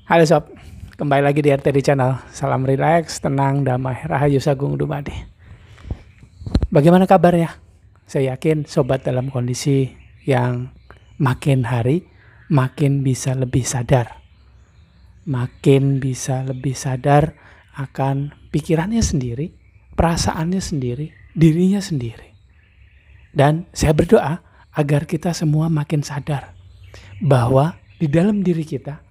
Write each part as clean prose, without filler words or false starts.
Halo sob, kembali lagi di RTD Channel. Salam rileks, tenang, damai, rahayu sagung dumadi. Bagaimana kabarnya? Saya yakin sobat dalam kondisi yang makin hari makin bisa lebih sadar. Makin bisa lebih sadar akan pikirannya sendiri, perasaannya sendiri, dirinya sendiri. Dan saya berdoa agar kita semua makin sadar bahwa di dalam diri kita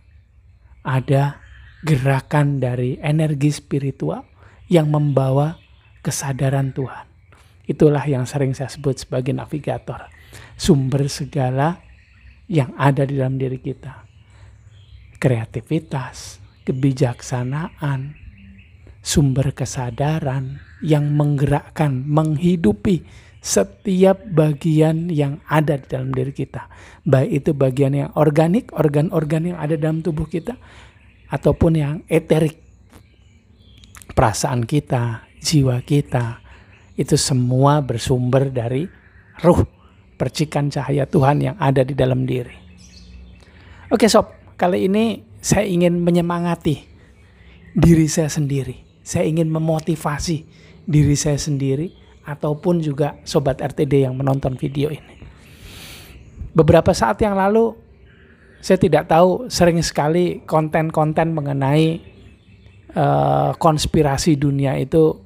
ada gerakan dari energi spiritual yang membawa kesadaran Tuhan. Itulah yang sering saya sebut sebagai navigator. Sumber segala yang ada di dalam diri kita. Kreativitas, kebijaksanaan, sumber kesadaran yang menggerakkan, menghidupi setiap bagian yang ada di dalam diri kita. Baik itu bagian yang organik, organ-organ yang ada dalam tubuh kita, ataupun yang eterik, perasaan kita, jiwa kita, itu semua bersumber dari ruh, percikan cahaya Tuhan yang ada di dalam diri. Oke sob, kali ini saya ingin menyemangati diri saya sendiri. Saya ingin memotivasi diri saya sendiri ataupun juga sobat RTD yang menonton video ini. Beberapa saat yang lalu saya tidak tahu, sering sekali konten-konten mengenai konspirasi dunia itu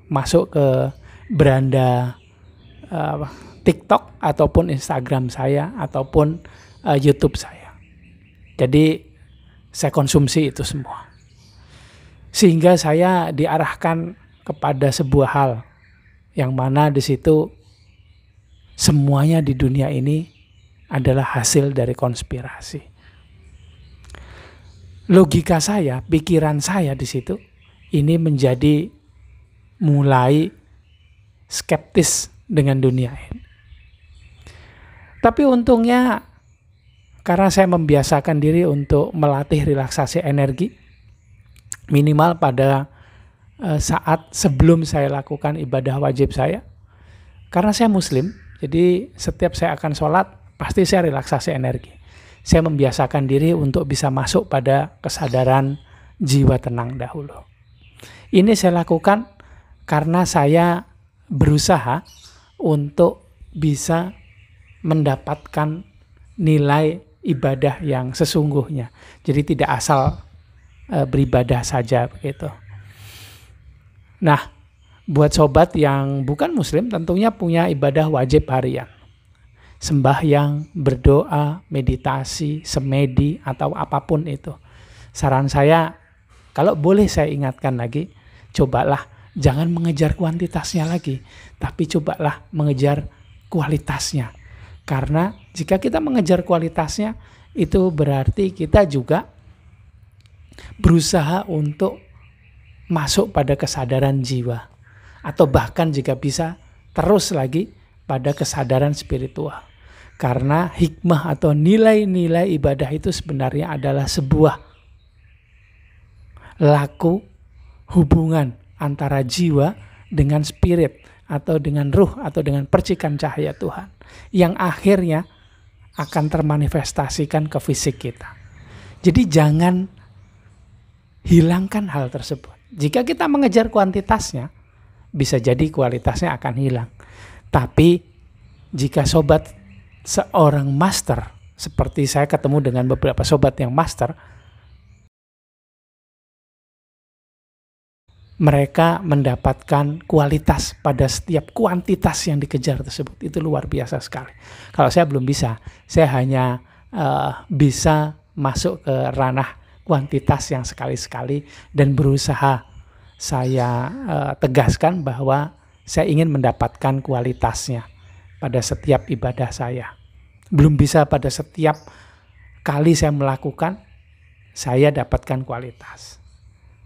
masuk ke beranda TikTok ataupun Instagram saya ataupun YouTube saya. Jadi saya konsumsi itu semua. Sehingga saya diarahkan kepada sebuah hal yang mana di situ semuanya di dunia ini adalah hasil dari konspirasi. Logika saya, pikiran saya di situ ini menjadi mulai skeptis dengan dunia ini. Tapi untungnya karena saya membiasakan diri untuk melatih relaksasi energi minimal pada saat sebelum saya lakukan ibadah wajib saya. Karena saya muslim, jadi setiap saya akan sholat pasti saya relaksasi energi. Saya membiasakan diri untuk bisa masuk pada kesadaran jiwa tenang dahulu. Ini saya lakukan karena saya berusaha untuk bisa mendapatkan nilai ibadah yang sesungguhnya. Jadi tidak asal beribadah saja begitu. Nah, buat sobat yang bukan muslim tentunya punya ibadah wajib harian. Sembahyang, berdoa, meditasi, semedi, atau apapun itu. Saran saya, kalau boleh saya ingatkan lagi, cobalah jangan mengejar kuantitasnya lagi, tapi cobalah mengejar kualitasnya. Karena jika kita mengejar kualitasnya, itu berarti kita juga berusaha untuk masuk pada kesadaran jiwa. Atau bahkan jika bisa, terus lagi pada kesadaran spiritual. Karena hikmah atau nilai-nilai ibadah itu sebenarnya adalah sebuah laku hubungan antara jiwa dengan spirit atau dengan ruh atau dengan percikan cahaya Tuhan yang akhirnya akan termanifestasikan ke fisik kita. Jadi jangan hilangkan hal tersebut. Jika kita mengejar kuantitasnya, bisa jadi kualitasnya akan hilang. Tapi jika sobat seorang master, seperti saya ketemu dengan beberapa sobat yang master, mereka mendapatkan kualitas pada setiap kuantitas yang dikejar tersebut. Itu luar biasa sekali. Kalau saya belum bisa, saya hanya bisa masuk ke ranah kuantitas yang sekali-sekali dan berusaha saya tegaskan bahwa saya ingin mendapatkan kualitasnya pada setiap ibadah saya. Belum bisa pada setiap kali saya melakukan, saya dapatkan kualitas.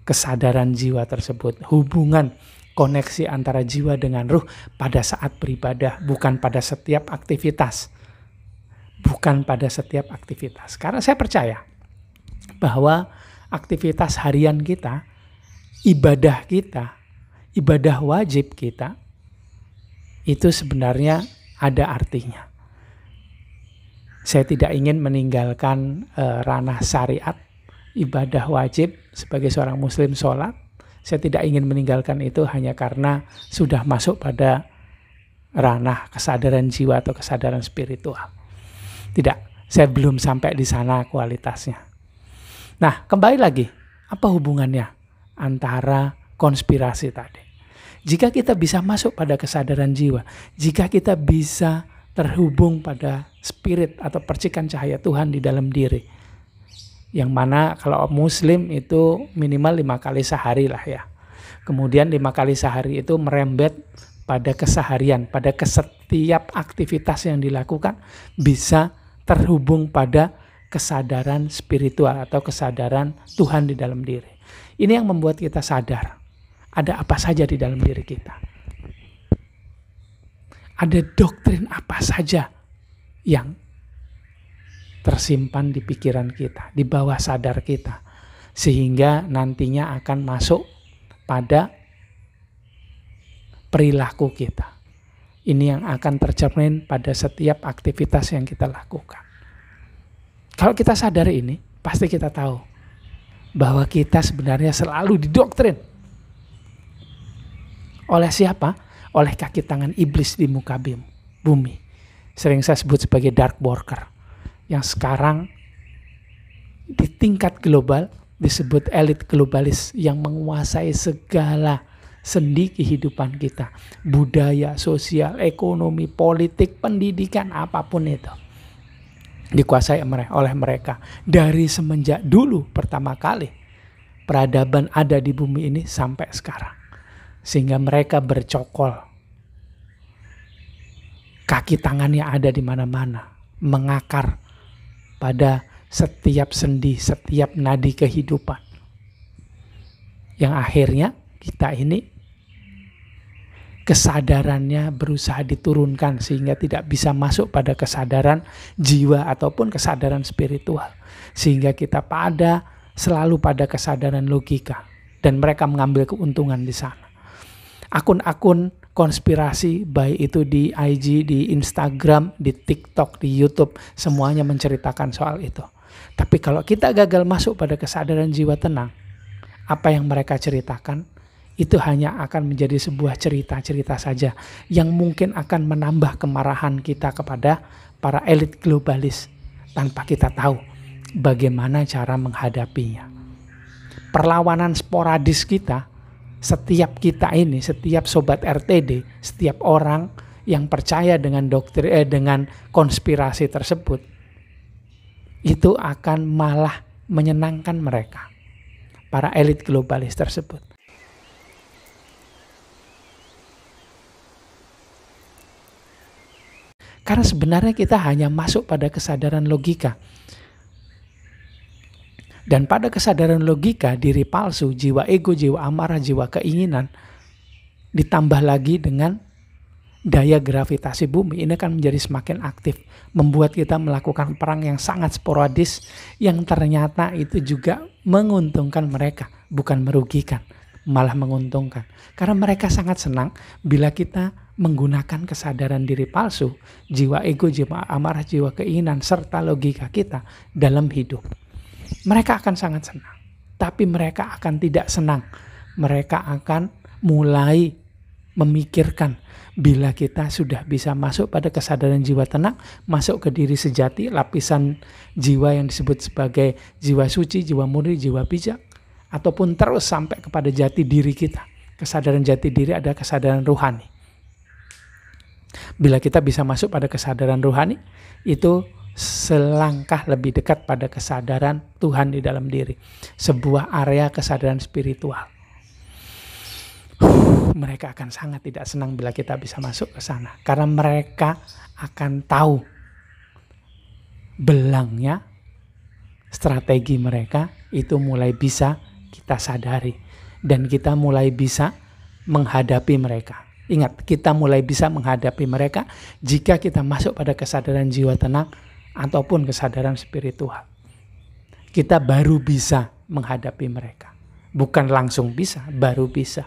Kesadaran jiwa tersebut, hubungan koneksi antara jiwa dengan ruh pada saat beribadah, bukan pada setiap aktivitas. Bukan pada setiap aktivitas. Karena saya percaya bahwa aktivitas harian kita, ibadah wajib kita, itu sebenarnya ada artinya. Saya tidak ingin meninggalkan ranah syariat ibadah wajib sebagai seorang muslim sholat. Saya tidak ingin meninggalkan itu hanya karena sudah masuk pada ranah kesadaran jiwa atau kesadaran spiritual. Tidak, saya belum sampai di sana kualitasnya. Nah, kembali lagi, apa hubungannya antara konspirasi tadi? Jika kita bisa masuk pada kesadaran jiwa, jika kita bisa terhubung pada spirit atau percikan cahaya Tuhan di dalam diri, yang mana kalau muslim itu minimal 5 kali sehari lah ya. Kemudian 5 kali sehari itu merembet pada keseharian, pada setiap aktivitas yang dilakukan bisa terhubung pada kesadaran spiritual atau kesadaran Tuhan di dalam diri. Ini yang membuat kita sadar ada apa saja di dalam diri kita. Ada doktrin apa saja yang tersimpan di pikiran kita, di bawah sadar kita, sehingga nantinya akan masuk pada perilaku kita. Ini yang akan tercermin pada setiap aktivitas yang kita lakukan. Kalau kita sadar ini, pasti kita tahu bahwa kita sebenarnya selalu didoktrin. Oleh siapa? Oleh kaki tangan iblis di muka bumi. Sering saya sebut sebagai dark worker. Yang sekarang di tingkat global disebut elit globalis yang menguasai segala sendi kehidupan kita. Budaya, sosial, ekonomi, politik, pendidikan, apapun itu dikuasai oleh mereka. Dari semenjak dulu pertama kali peradaban ada di bumi ini sampai sekarang. Sehingga mereka bercokol. Kaki tangannya ada di mana-mana, mengakar pada setiap sendi, setiap nadi kehidupan. Yang akhirnya kita ini kesadarannya berusaha diturunkan sehingga tidak bisa masuk pada kesadaran jiwa ataupun kesadaran spiritual. Sehingga kita selalu pada kesadaran logika. Dan mereka mengambil keuntungan di sana. Akun-akun konspirasi baik itu di IG, di Instagram, di TikTok, di YouTube, semuanya menceritakan soal itu. Tapi kalau kita gagal masuk pada kesadaran jiwa tenang, apa yang mereka ceritakan itu hanya akan menjadi sebuah cerita-cerita saja yang mungkin akan menambah kemarahan kita kepada para elit globalis tanpa kita tahu bagaimana cara menghadapinya. Perlawanan sporadis kita, setiap sobat RTD, setiap orang yang percaya dengan dengan konspirasi tersebut, itu akan malah menyenangkan mereka, para elit globalis tersebut. Karena sebenarnya kita hanya masuk pada kesadaran logika. Dan pada kesadaran logika, diri palsu, jiwa ego, jiwa amarah, jiwa keinginan, ditambah lagi dengan daya gravitasi bumi, ini akan menjadi semakin aktif, membuat kita melakukan perang yang sangat sporadis, yang ternyata itu juga menguntungkan mereka, bukan merugikan, malah menguntungkan. Karena mereka sangat senang bila kita menggunakan kesadaran diri palsu, jiwa ego, jiwa amarah, jiwa keinginan, serta logika kita dalam hidup. Mereka akan sangat senang, tapi mereka akan tidak senang. Mereka akan mulai memikirkan bila kita sudah bisa masuk pada kesadaran jiwa tenang, masuk ke diri sejati, lapisan jiwa yang disebut sebagai jiwa suci, jiwa murni, jiwa bijak, ataupun terus sampai kepada jati diri kita. Kesadaran jati diri adalah kesadaran ruhani. Bila kita bisa masuk pada kesadaran ruhani, itu selangkah lebih dekat pada kesadaran Tuhan di dalam diri. Sebuah area kesadaran spiritual. Mereka akan sangat tidak senang bila kita bisa masuk ke sana. Karena mereka akan tahu belangnya, strategi mereka itu mulai bisa kita sadari. Dan kita mulai bisa menghadapi mereka. Ingat, kita mulai bisa menghadapi mereka jika kita masuk pada kesadaran jiwa tenang ataupun kesadaran spiritual. Kita baru bisa menghadapi mereka. Bukan langsung bisa, baru bisa.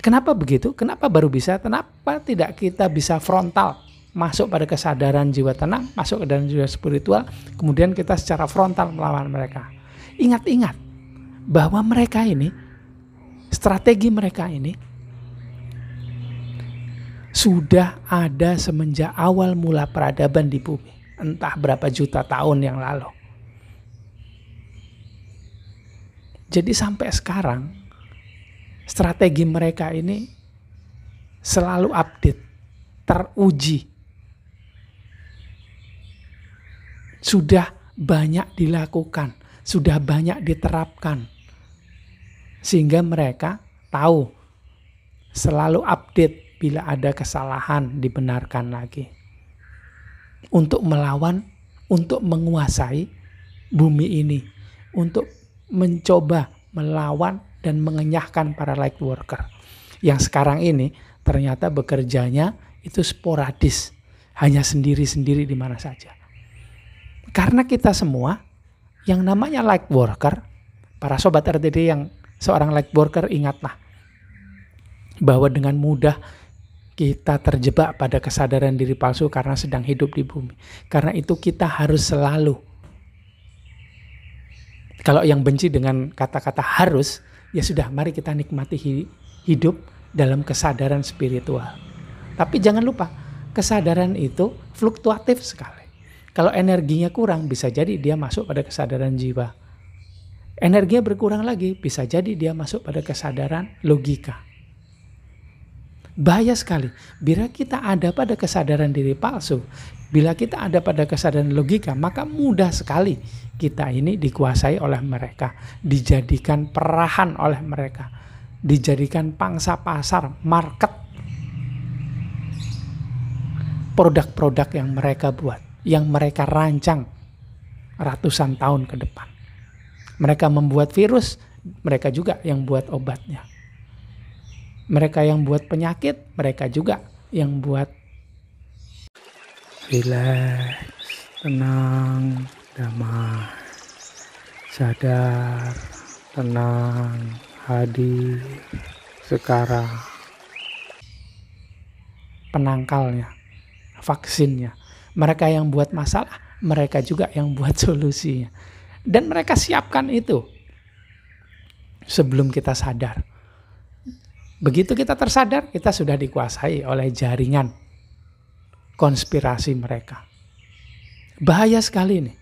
Kenapa begitu? Kenapa baru bisa? Kenapa tidak kita bisa frontal masuk pada kesadaran jiwa tenang, masuk ke dalam jiwa spiritual, kemudian kita secara frontal melawan mereka? Ingat-ingat bahwa mereka ini, strategi mereka ini sudah ada semenjak awal mula peradaban di bumi. Entah berapa juta tahun yang lalu. Jadi sampai sekarang strategi mereka ini selalu update, teruji. Sudah banyak dilakukan, sudah banyak diterapkan. Sehingga mereka tahu selalu update bila ada kesalahan dibenarkan lagi. Untuk melawan, untuk menguasai bumi ini. Untuk mencoba melawan dan mengenyahkan para light worker. Yang sekarang ini ternyata bekerjanya itu sporadis. Hanya sendiri-sendiri di mana saja. Karena kita semua yang namanya light worker, para sobat RTD yang seorang light worker, ingatlah bahwa dengan mudah kita terjebak pada kesadaran diri palsu karena sedang hidup di bumi. Karena itu kita harus selalu, kalau yang benci dengan kata-kata harus, ya sudah, mari kita nikmati hidup dalam kesadaran spiritual. Tapi jangan lupa, kesadaran itu fluktuatif sekali. Kalau energinya kurang, bisa jadi dia masuk pada kesadaran jiwa. Energinya berkurang lagi, bisa jadi dia masuk pada kesadaran logika. Bahaya sekali, bila kita ada pada kesadaran diri palsu, bila kita ada pada kesadaran logika, maka mudah sekali kita ini dikuasai oleh mereka, dijadikan perahan oleh mereka, dijadikan pangsa pasar, market, produk-produk yang mereka buat, yang mereka rancang ratusan tahun ke depan. Mereka membuat virus, mereka juga yang buat obatnya. Mereka yang buat penyakit, mereka juga yang buat. Relax, tenang, damai, sadar, tenang, hadir, sekarang. Penangkalnya, vaksinnya. Mereka yang buat masalah, mereka juga yang buat solusinya. Dan mereka siapkan itu sebelum kita sadar. Begitu kita tersadar, kita sudah dikuasai oleh jaringan konspirasi mereka. Bahaya sekali nih.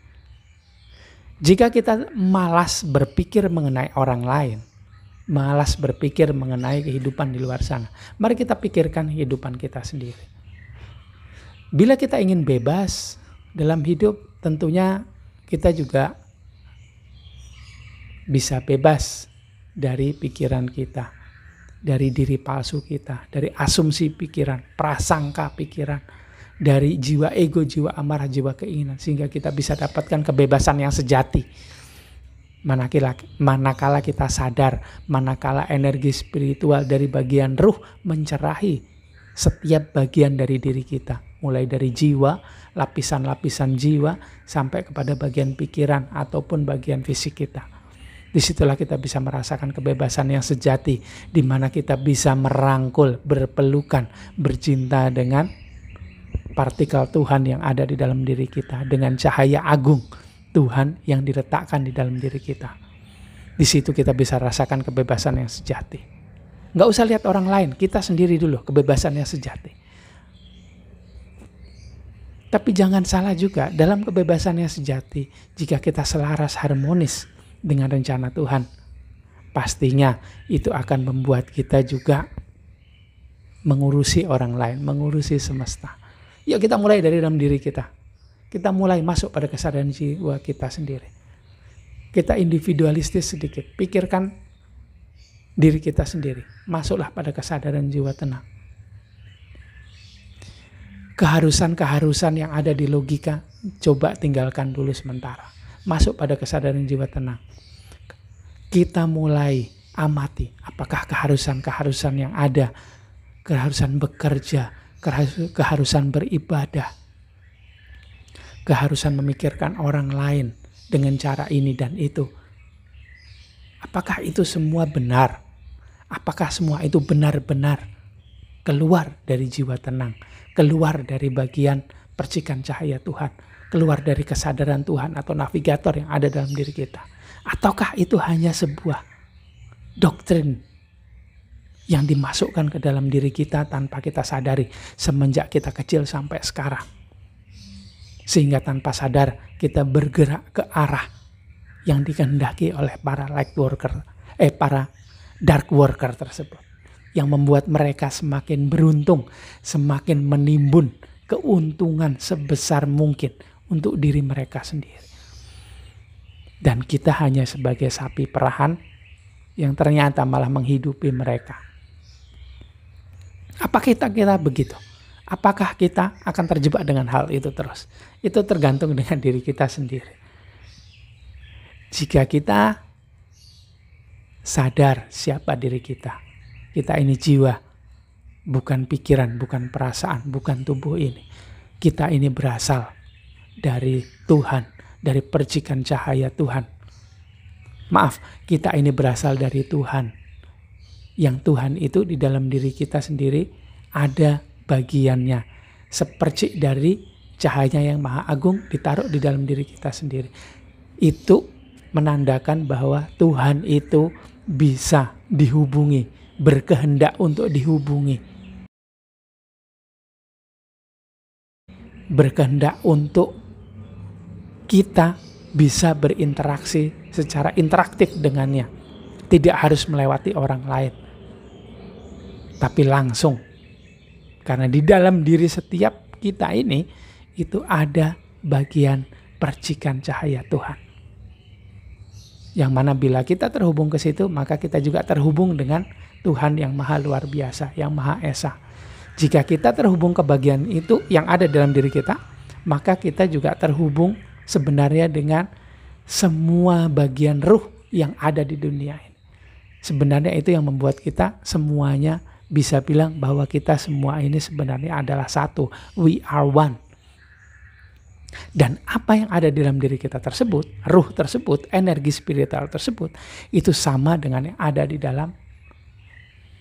Jika kita malas berpikir mengenai orang lain, malas berpikir mengenai kehidupan di luar sana, mari kita pikirkan kehidupan kita sendiri. Bila kita ingin bebas dalam hidup, tentunya kita juga bisa bebas dari pikiran kita, dari diri palsu kita, dari asumsi pikiran, prasangka pikiran, dari jiwa ego, jiwa amarah, jiwa keinginan, sehingga kita bisa dapatkan kebebasan yang sejati. Manakala kita sadar, manakala energi spiritual dari bagian ruh mencerahi setiap bagian dari diri kita, mulai dari jiwa, lapisan-lapisan jiwa, sampai kepada bagian pikiran ataupun bagian fisik kita. Disitulah kita bisa merasakan kebebasan yang sejati, di mana kita bisa merangkul, berpelukan, bercinta dengan partikel Tuhan yang ada di dalam diri kita, dengan cahaya agung Tuhan yang diletakkan di dalam diri kita. Di situ kita bisa rasakan kebebasan yang sejati. Nggak usah lihat orang lain, kita sendiri dulu kebebasan yang sejati. Tapi jangan salah juga, dalam kebebasan yang sejati, jika kita selaras harmonis dengan rencana Tuhan, pastinya itu akan membuat kita juga mengurusi orang lain, mengurusi semesta. Yuk kita mulai dari dalam diri kita. Kita mulai masuk pada kesadaran jiwa kita sendiri. Kita individualistis sedikit, pikirkan diri kita sendiri. Masuklah pada kesadaran jiwa tenang. Keharusan-keharusan yang ada di logika, coba tinggalkan dulu sementara. Masuk pada kesadaran jiwa tenang. Kita mulai amati apakah keharusan-keharusan yang ada, keharusan bekerja, keharusan beribadah, keharusan memikirkan orang lain dengan cara ini dan itu. Apakah itu semua benar? Apakah semua itu benar-benar keluar dari jiwa tenang, keluar dari bagian percikan cahaya Tuhan, keluar dari kesadaran Tuhan atau navigator yang ada dalam diri kita? Ataukah itu hanya sebuah doktrin yang dimasukkan ke dalam diri kita tanpa kita sadari semenjak kita kecil sampai sekarang. Sehingga tanpa sadar kita bergerak ke arah yang dikehendaki oleh para para dark worker tersebut. Yang membuat mereka semakin beruntung, semakin menimbun keuntungan sebesar mungkin untuk diri mereka sendiri. Dan kita hanya sebagai sapi perahan yang ternyata malah menghidupi mereka. Apa kita begitu? Apakah kita akan terjebak dengan hal itu terus? Itu tergantung dengan diri kita sendiri. Jika kita sadar siapa diri kita ini jiwa, bukan pikiran, bukan perasaan, bukan tubuh ini. Kita ini berasal dari Tuhan, dari percikan cahaya Tuhan. Maaf, kita ini berasal dari Tuhan. Yang Tuhan itu di dalam diri kita sendiri ada bagiannya. Sepercik dari cahaya yang maha agung ditaruh di dalam diri kita sendiri. Itu menandakan bahwa Tuhan itu bisa dihubungi, berkehendak untuk dihubungi. Berkehendak untuk kita bisa berinteraksi secara interaktif dengannya. Tidak harus melewati orang lain. Tapi langsung. Karena di dalam diri setiap kita ini itu ada bagian percikan cahaya Tuhan. Yang mana bila kita terhubung ke situ, maka kita juga terhubung dengan Tuhan yang maha luar biasa, yang maha esa. Jika kita terhubung ke bagian itu yang ada dalam diri kita, maka kita juga terhubung sebenarnya dengan semua bagian ruh yang ada di dunia ini. Sebenarnya itu yang membuat kita semuanya bisa bilang bahwa kita semua ini sebenarnya adalah satu. We are one. Dan apa yang ada di dalam diri kita tersebut, ruh tersebut, energi spiritual tersebut, itu sama dengan yang ada di dalam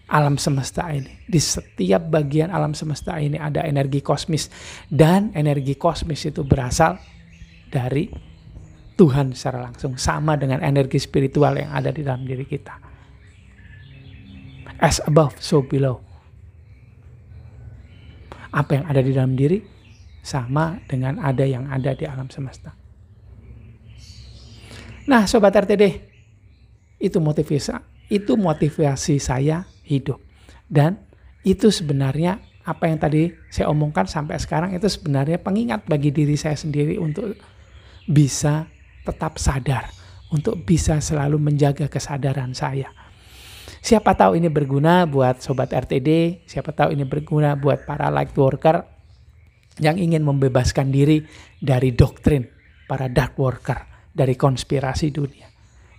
alam semesta ini. Di setiap bagian alam semesta ini ada energi kosmis. Dan energi kosmis itu berasal dari Tuhan secara langsung. Sama dengan energi spiritual yang ada di dalam diri kita. As above, so below. Apa yang ada di dalam diri sama dengan ada yang ada di alam semesta. Nah, Sobat RTD, itu motivasi saya hidup. Dan itu sebenarnya apa yang tadi saya omongkan sampai sekarang itu sebenarnya pengingat bagi diri saya sendiri untuk bisa tetap sadar, untuk bisa selalu menjaga kesadaran saya. Siapa tahu ini berguna buat Sobat RTD, siapa tahu ini berguna buat para light worker yang ingin membebaskan diri dari doktrin para dark worker, dari konspirasi dunia.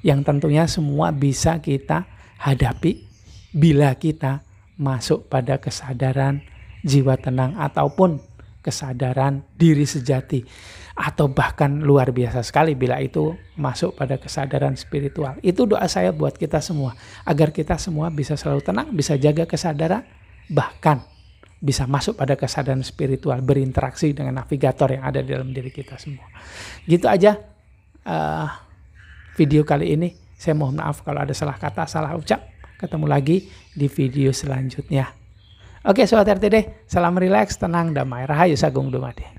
Yang tentunya semua bisa kita hadapi bila kita masuk pada kesadaran jiwa tenang ataupun kesadaran diri sejati. Atau bahkan luar biasa sekali bila itu masuk pada kesadaran spiritual. Itu doa saya buat kita semua. Agar kita semua bisa selalu tenang, bisa jaga kesadaran, bahkan bisa masuk pada kesadaran spiritual, berinteraksi dengan navigator yang ada di dalam diri kita semua. Gitu aja video kali ini. Saya mohon maaf kalau ada salah kata, salah ucap. Ketemu lagi di video selanjutnya. Oke Sobat RTD, salam rileks, tenang, damai, rahayu, sagung dumadi.